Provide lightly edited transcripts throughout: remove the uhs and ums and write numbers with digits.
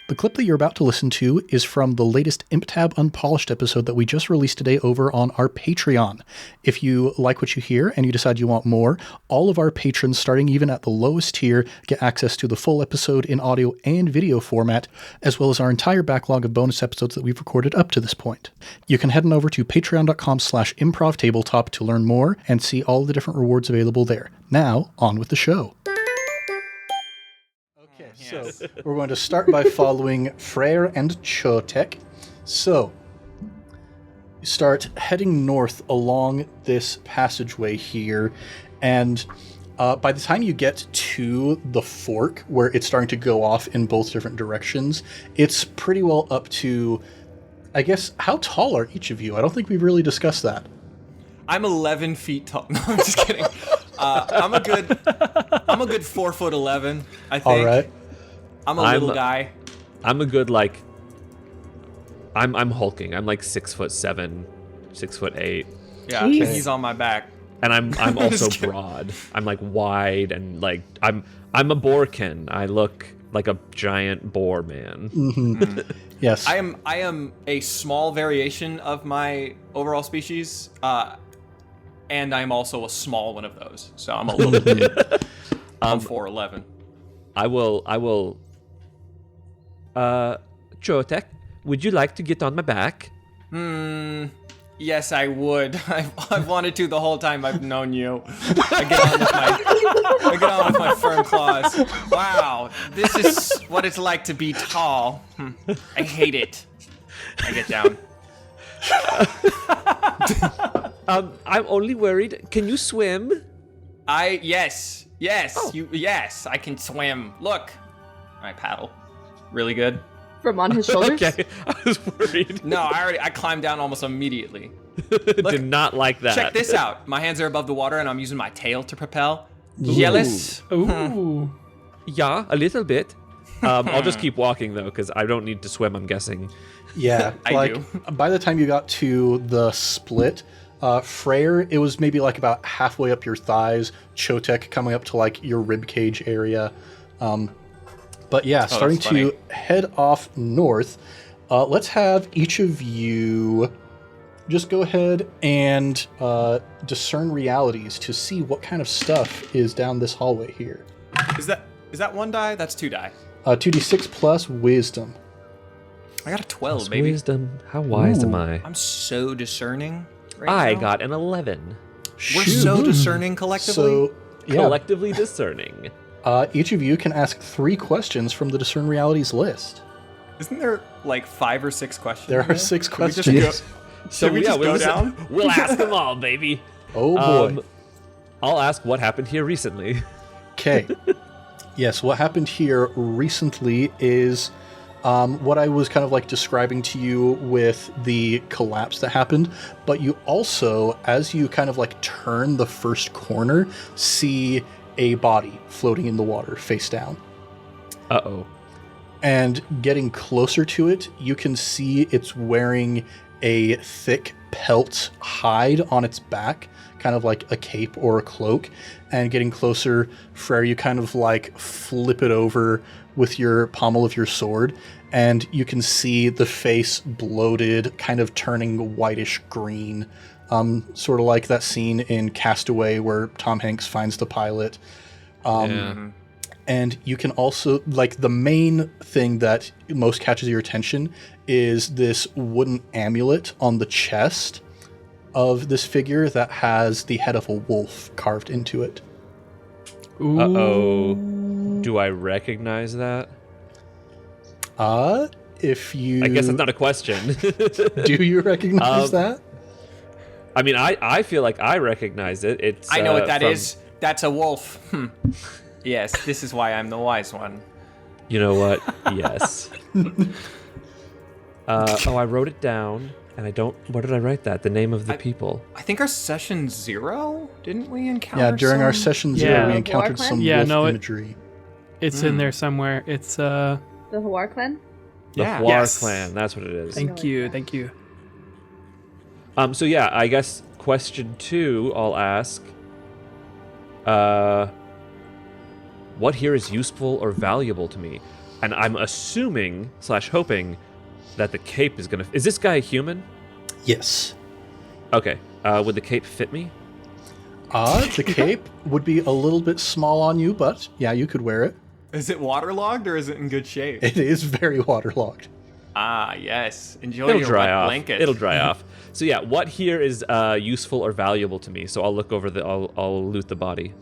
The clip that you're about to listen to is from the latest Imp Tab Unpolished episode that we just released today over on our Patreon. If you like what you hear and you decide you want more, all of our patrons, starting even at the lowest tier, get access to the full episode in audio and video format, as well as our entire backlog of bonus episodes that we've recorded up to this point. You can head on over to patreon.com/improvtabletop to learn more and see all the different rewards available there. Now, on with the show. So we're going to start by following Freyr and Chotek. So you start heading north along this passageway here, and by the time you get to the fork where it's starting to go off in both different directions, it's pretty well up to, I guess, how tall are each of you? I don't think we've really discussed that. I'm 11 feet tall. No, I'm just kidding. I'm a good 4'11", I think. All right. I'm a little guy. I'm a good I'm hulking. I'm like 6'7", 6'8". Yeah, Jeez. he's on my back. And I'm also broad. I'm like wide and like I'm a boarkin. I look like a giant boar man. Mm-hmm. Yes. I am a small variation of my overall species, and I'm also a small one of those. So I'm a little bit. I'm 4'11". I will. Chotek, would you like to get on my back? Yes, I would. I've wanted to the whole time I've known you. I get on with my firm claws. Wow, this is what it's like to be tall. I hate it. I get down. I'm only worried. Can you swim? Yes, Oh. yes, I can swim. Look, I paddle. Really good. From on his shoulders? Okay, I was worried. No, I climbed down almost immediately. Did not like that. Check this out. My hands are above the water, and I'm using my tail to propel. Jealous? Ooh. Yeah, a little bit. I'll just keep walking though, because I don't need to swim. I'm guessing. Yeah, I do. By the time you got to the split, Freyr, it was maybe like about halfway up your thighs. Chotek coming up to like your rib cage area. But yeah, starting to head off north. Let's have each of you just go ahead and discern realities to see what kind of stuff is down this hallway here. Is that 1 die? That's 2 die. 2d6 plus wisdom. I got a 12, Plus baby. Wisdom. How wise am I? I'm so discerning right I now. got an 11. We're so discerning collectively. So, yeah, Collectively discerning. each of you can ask 3 questions from the discern realities list. Isn't there like 5 or 6 questions? There in are 6 Can we just questions. Should we just go down? We'll ask them all, baby. Oh boy. I'll ask what happened here recently. Okay. Yes, what happened here recently is what I was kind of like describing to you with the collapse that happened, but you also, as you kind of like turn the first corner, see a body floating in the water face down. Uh-oh. And getting closer to it, you can see it's wearing a thick pelt hide on its back, kind of like a cape or a cloak. And getting closer, Freyr, you kind of like flip it over with your pommel of your sword, and you can see the face bloated, kind of turning whitish green, sort of like that scene in Castaway where Tom Hanks finds the pilot. And you can also, like, the main thing that most catches your attention is this wooden amulet on the chest of this figure that has the head of a wolf carved into it. Ooh. Uh-oh. Do I recognize that? If you... I guess it's not a question. Do you recognize that? I mean, I feel like I recognize it. It's I know what that is. That's a wolf. Yes, this is why I'm the wise one. You know what? Yes. I wrote it down, and I don't... What did I write that? The name of the people. I think our session 0, didn't we encounter Yeah, during our some? session 0, we The encountered War some Clan? wolf imagery. It's in there somewhere. It's The Hawar clan? The Yeah. Hawar Yes. clan. That's what it is. thank you. So yeah, I guess question 2 I'll ask. What here is useful or valuable to me? and I'm assuming / hoping that the cape is gonna. Is this guy a human? Yes. Okay. Would the cape fit me? The cape would be a little bit small on you, but yeah, you could wear it. Is it waterlogged or is it in good shape? It is very waterlogged. Ah, yes. Enjoy It'll your dry wet off. blanket. It'll dry off. So yeah, what here is useful or valuable to me? So I'll look over I'll loot the body.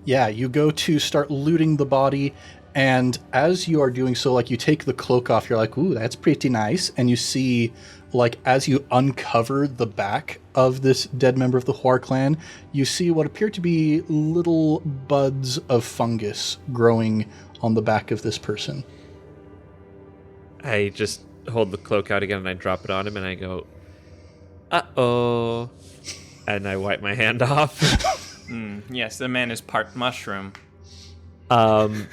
Yeah, you go to start looting the body, and as you are doing so, like, you take the cloak off, you're like, ooh, that's pretty nice, and you see, like, as you uncover the back of this dead member of the Huar clan, you see what appear to be little buds of fungus growing on the back of this person. I just hold the cloak out again and I drop it on him and I go, uh-oh. And I wipe my hand off. Yes, the man is part mushroom. And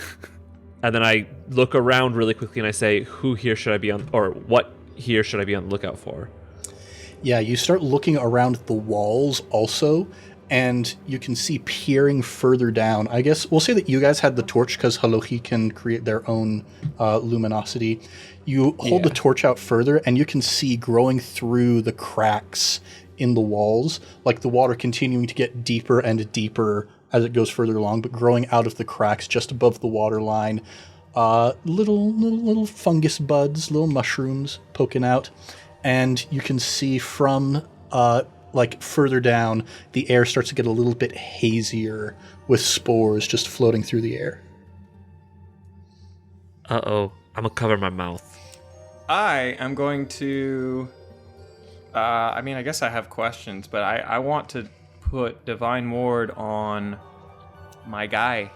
then I look around really quickly and I say, who here should I be on, or what here should I be on the lookout for? Yeah, you start looking around the walls also, and you can see peering further down. I guess we'll say that you guys had the torch because Halohi can create their own luminosity. You hold the torch out further, and you can see growing through the cracks in the walls, like the water continuing to get deeper and deeper as it goes further along, but growing out of the cracks just above the water line. Little fungus buds, little mushrooms poking out, and you can see from like further down, the air starts to get a little bit hazier with spores just floating through the air. Uh-oh. I'm gonna cover my mouth. I am going to... I mean, I guess I have questions, but I want to put Divine Ward on my guy,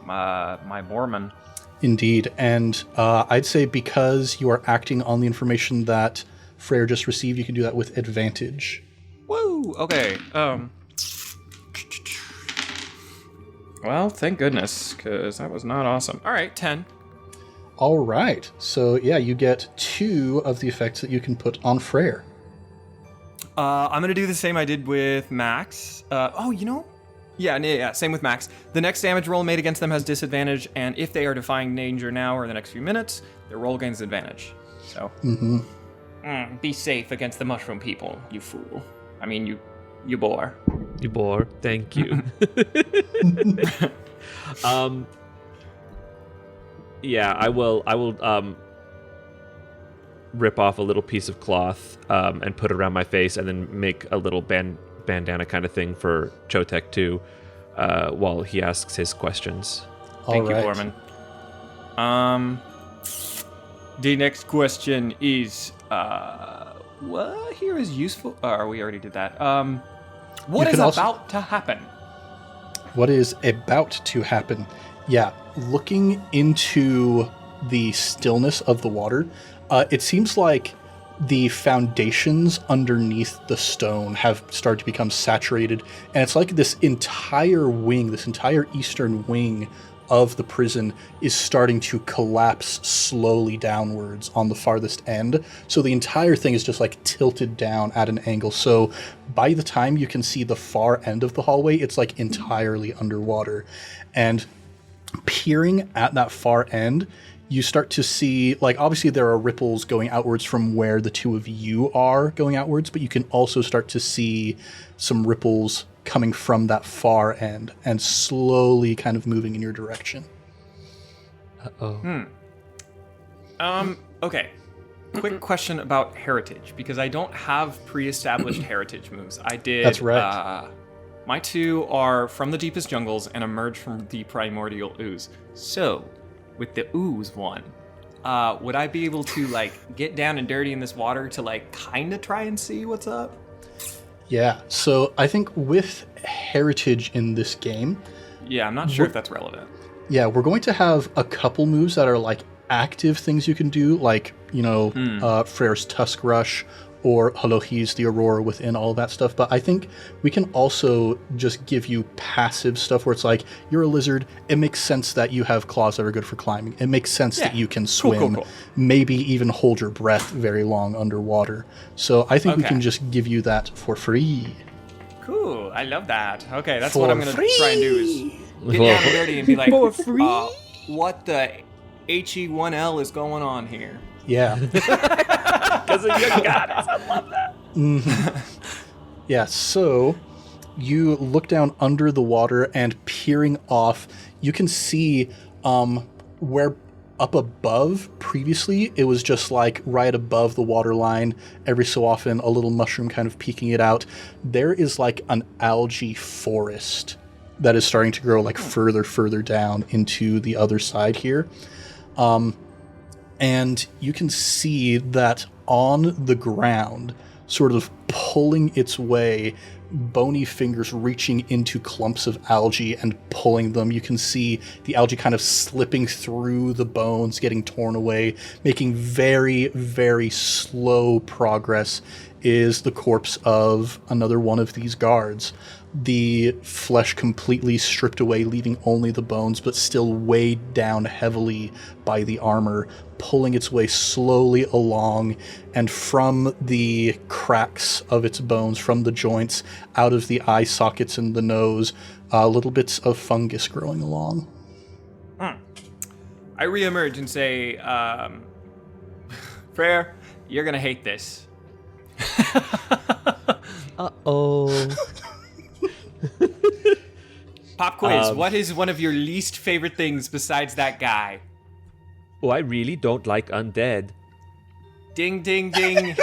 my Mormon. Indeed, and I'd say because you are acting on the information that Freyr just received, you can do that with advantage. Woo! Okay. Well, thank goodness, because that was not awesome. All right, 10. All right, so yeah, you get 2 of the effects that you can put on Freyr. I'm going to do the same I did with Max. Yeah, same with Max. The next damage roll made against them has disadvantage, and if they are defying danger now or in the next few minutes, their roll gains advantage. So, be safe against the mushroom people, you fool. I mean, you bore. You bore. Thank you. Yeah, I will rip off a little piece of cloth and put it around my face and then make a little bandana kind of thing for Chotek too while he asks his questions. Thank you, Borman. The next question is, what here is useful? We already did that. What is about to happen? What is about to happen? Yeah, looking into the stillness of the water, it seems like the foundations underneath the stone have started to become saturated, and it's like this entire eastern wing of the prison is starting to collapse slowly downwards on the farthest end. So the entire thing is just like tilted down at an angle. So by the time you can see the far end of the hallway, it's like entirely underwater. And peering at that far end, you start to see, like, obviously there are ripples going outwards from where the two of you are going outwards, but you can also start to see some ripples coming from that far end and slowly kind of moving in your direction. Okay. Quick question about heritage, because I don't have pre-established heritage moves. I did. That's right. My 2 are from the deepest jungles and emerge from the primordial ooze. So, with the ooze one, would I be able to, like, get down and dirty in this water to, like, kind of try and see what's up? Yeah, so I think with heritage in this game... Yeah, I'm not sure if that's relevant. Yeah, we're going to have a couple moves that are, like, active things you can do, like, you know, Freyr's Tusk Rush, or Halohi's the Aurora Within, all of that stuff. But I think we can also just give you passive stuff where it's like, you're a lizard, it makes sense that you have claws that are good for climbing. It makes sense that you can swim, Cool. maybe even hold your breath very long underwater. So I think we can just give you that for free. Cool, I love that. Okay, that's For what I'm going to try and do is get down and dirty and be like, For free? what the He1L is going on here? Yeah. Because of your goddess. I love that. Yeah, so you look down under the water and peering off, you can see where up above previously it was just like right above the water line, every so often a little mushroom kind of peeking it out. There is like an algae forest that is starting to grow like further down into the other side here. And you can see that on the ground, sort of pulling its way, bony fingers reaching into clumps of algae and pulling them. You can see the algae kind of slipping through the bones, getting torn away, making very, very slow progress is the corpse of another one of these guards. The flesh completely stripped away, leaving only the bones, but still weighed down heavily by the armor, pulling its way slowly along, and from the cracks of its bones, from the joints, out of the eye sockets and the nose, little bits of fungus growing along. I reemerge and say, Frere, you're gonna hate this. Uh-oh. Pop quiz, what is one of your least favorite things besides that guy? Oh, I really don't like undead. Ding, ding, ding.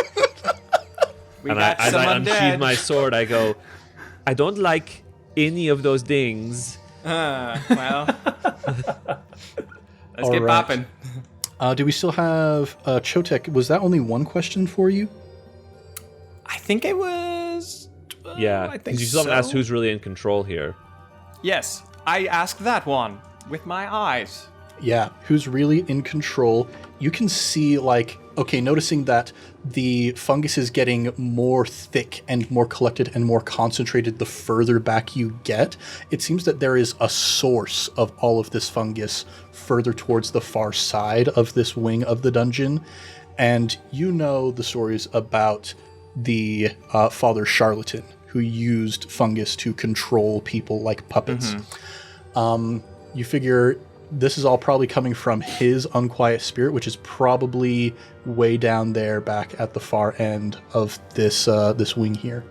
We And got as some I undead. unsheathe my sword, I go, I don't like any of those things. Well, let's All get right. popping. Do we still have Chotek? Was that only one question for you? I think it was. Yeah, I think because you still haven't so. asked who's really in control here. Yes, I asked that one with my eyes. Yeah, who's really in control. You can see, like, okay, noticing that the fungus is getting more thick and more collected and more concentrated the further back you get. It seems that there is a source of all of this fungus further towards the far side of this wing of the dungeon. And you know the stories about the Father Charlatan, who used fungus to control people like puppets. You figure this is all probably coming from his unquiet spirit, which is probably way down there back at the far end of this this wing here.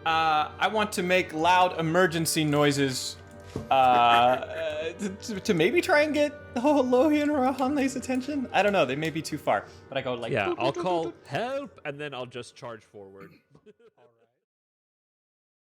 I want to make loud emergency noises to maybe try and get Lohian or Hanle's attention. I don't know, they may be too far. But I go like... Yeah, I'll call help, and then I'll just charge forward.